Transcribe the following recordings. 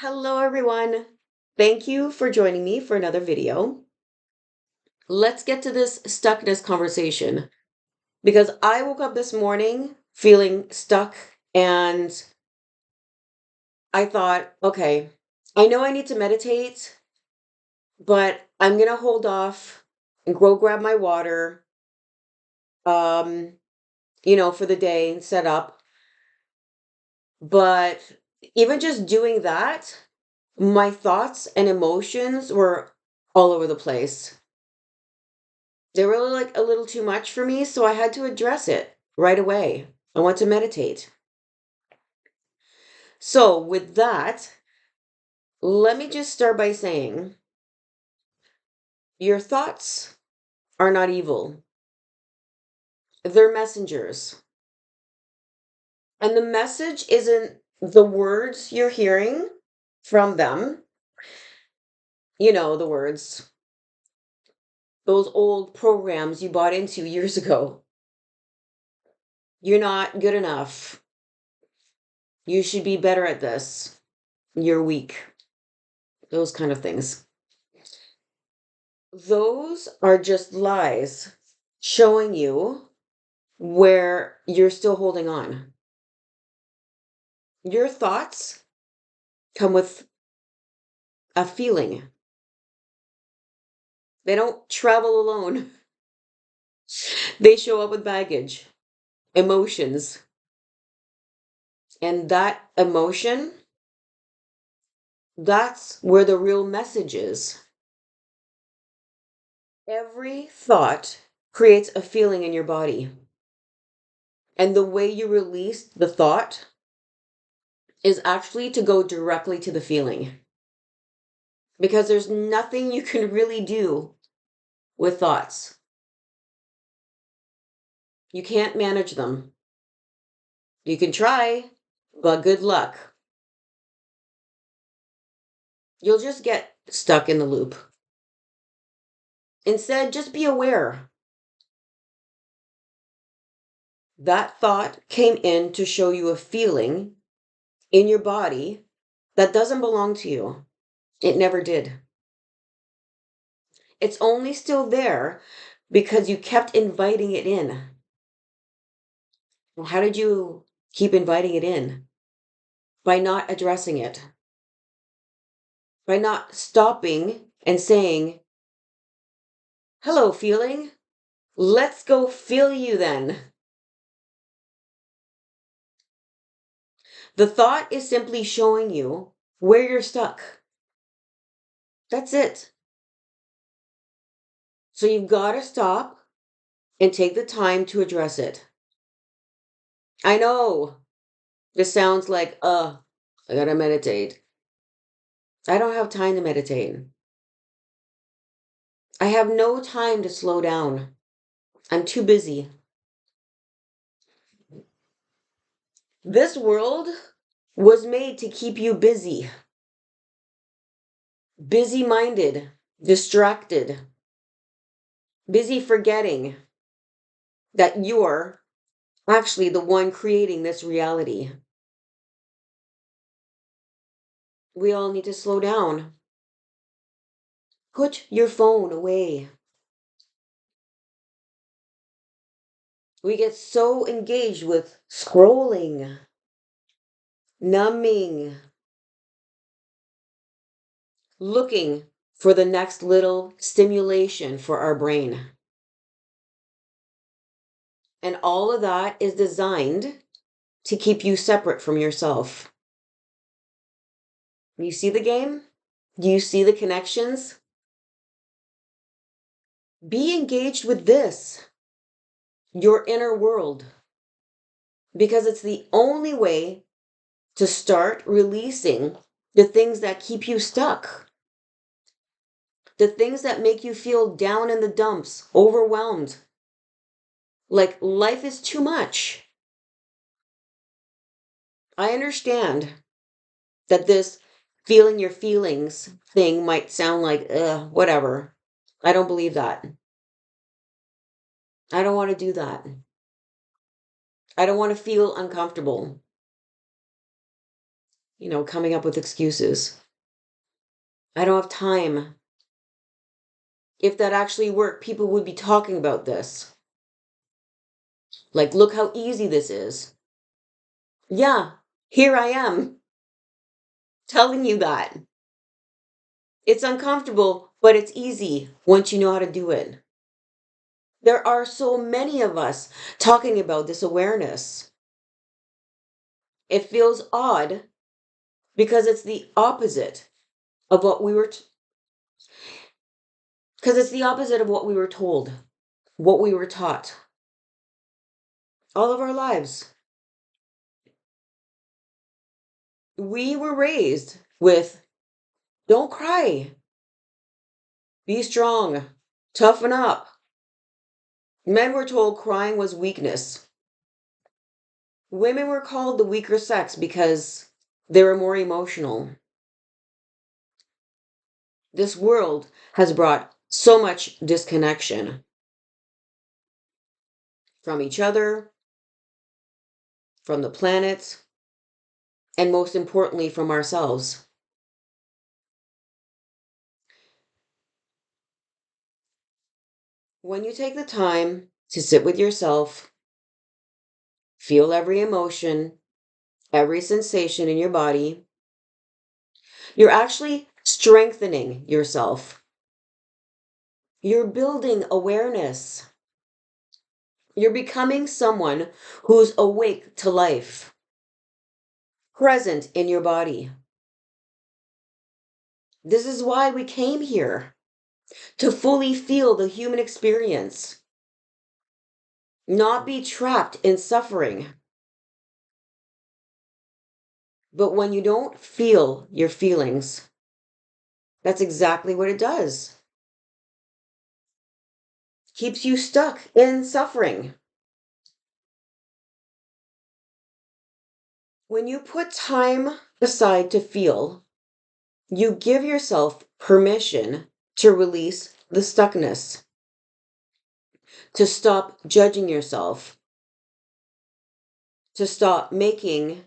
Hello, everyone. Thank you for joining me for another video. Let's get to this stuckness conversation because I woke up this morning feeling stuck and I thought, okay, I know I need to meditate, but I'm going to hold off and go grab my water, um, for the day and set up. But even just doing that, my thoughts and emotions were all over the place. They were like a little too much for me, so I had to address it right away. I want to meditate. So, with that, let me just start by saying your thoughts are not evil, they're messengers. And the message isn't the words you're hearing from them, the words, those old programs you bought into years ago. You're not good enough. You should be better at this. You're weak. Those kind of things. Those are just lies showing you where you're still holding on. Your thoughts come with a feeling. They don't travel alone. They show up with baggage, emotions. And that emotion, that's where the real message is. Every thought creates a feeling in your body. And the way you release the thought is actually to go directly to the feeling. Because there's nothing you can really do with thoughts. You can't manage them. You can try, but good luck. You'll just get stuck in the loop. Instead, just be aware. That thought came in to show you a feeling in your body that doesn't belong to you. It never did. It's only still there because you kept inviting it in. Well, how did you keep inviting it in? By not addressing it, by not stopping and saying, hello, feeling. Let's go feel you then. The thought is simply showing you where you're stuck. That's it. So you've got to stop and take the time to address it. I know this sounds like, I gotta meditate. I don't have time to meditate. I have no time to slow down. I'm too busy. This world was made to keep you busy, busy minded, distracted, busy forgetting that you're actually the one creating this reality. We all need to slow down. Put your phone away. We get so engaged with scrolling, numbing, looking for the next little stimulation for our brain. And all of that is designed to keep you separate from yourself. You see the game? Do you see the connections? Be engaged with this, your inner world, because it's the only way to start releasing the things that keep you stuck, the things that make you feel down in the dumps, overwhelmed, like life is too much. I understand that this feeling your feelings thing might sound like, whatever. I don't believe that. I don't want to do that. I don't want to feel uncomfortable. coming up with excuses. I don't have time. If that actually worked, people would be talking about this. Like, look how easy this is. Yeah, here I am telling you that. It's uncomfortable, but it's easy once you know how to do it. There are so many of us talking about this awareness. It feels odd because it's the opposite of what we were because it's the opposite of what we were told, what we were taught all of our lives. We were raised with don't cry, be strong, toughen up. Men were told crying was weakness. Women were called the weaker sex because they were more emotional. This world has brought so much disconnection from each other, from the planet, and most importantly, from ourselves. When you take the time to sit with yourself, feel every emotion, every sensation in your body, you're actually strengthening yourself. You're building awareness. You're becoming someone who's awake to life, present in your body. This is why we came here, to fully feel the human experience, not be trapped in suffering. But when you don't feel your feelings, that's exactly what it does. Keeps you stuck in suffering. When you put time aside to feel, you give yourself permission to release the stuckness, to stop judging yourself, to stop making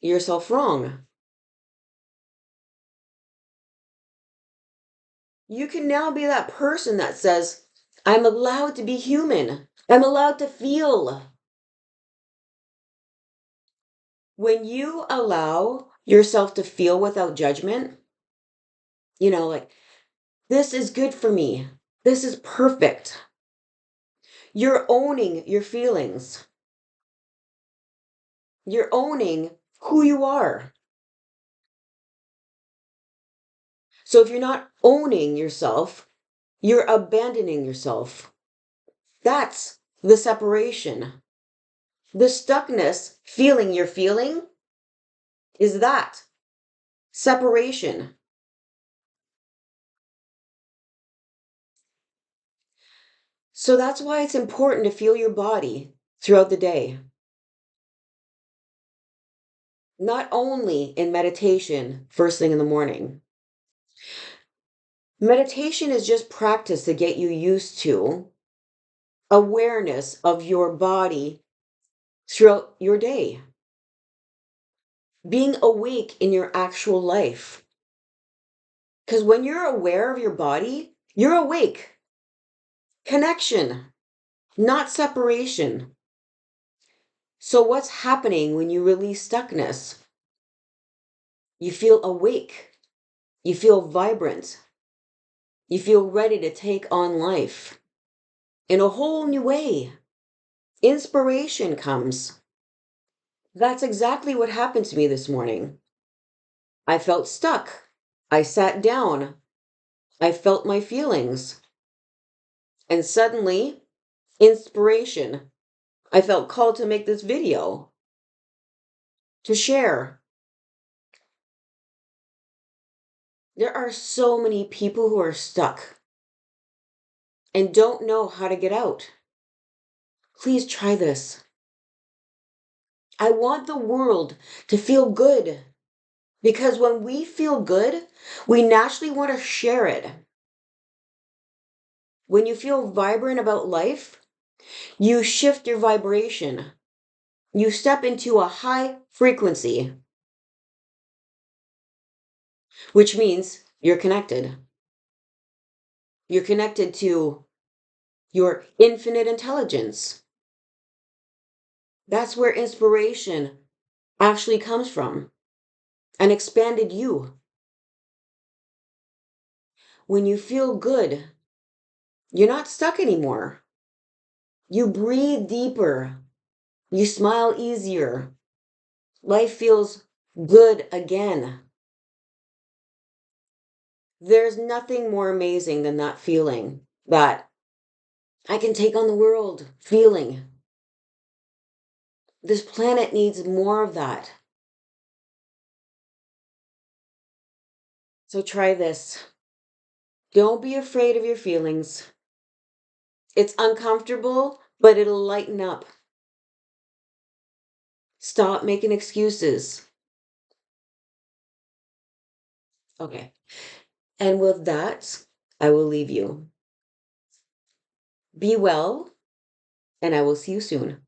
yourself wrong. You can now be that person that says, I'm allowed to be human. I'm allowed to feel. When you allow yourself to feel without judgment, like, this is good for me. This is perfect. You're owning your feelings. You're owning who you are. So if you're not owning yourself, you're abandoning yourself. That's the separation. The stuckness, feeling you're feeling, is that separation. So that's why it's important to feel your body throughout the day. Not only in meditation first thing in the morning. Meditation is just practice to get you used to awareness of your body throughout your day. Being awake in your actual life. Because when you're aware of your body, you're awake. Connection, not separation. So, what's happening when you release stuckness? You feel awake. You feel vibrant. You feel ready to take on life in a whole new way. Inspiration comes. That's exactly what happened to me this morning. I felt stuck. I sat down. I felt my feelings. And suddenly, inspiration. I felt called to make this video, to share. There are so many people who are stuck and don't know how to get out. Please try this. I want the world to feel good because when we feel good, we naturally want to share it. When you feel vibrant about life, you shift your vibration. You step into a high frequency. which means you're connected. You're connected to your infinite intelligence. That's where inspiration actually comes from, an expanded you. When you feel good, you're not stuck anymore. You breathe deeper. You smile easier. Life feels good again. There's nothing more amazing than that feeling that I can take on the world feeling. This planet needs more of that. So try this. Don't be afraid of your feelings. It's uncomfortable, but it'll lighten up. Stop making excuses. Okay. And with that, I will leave you. Be well, and I will see you soon.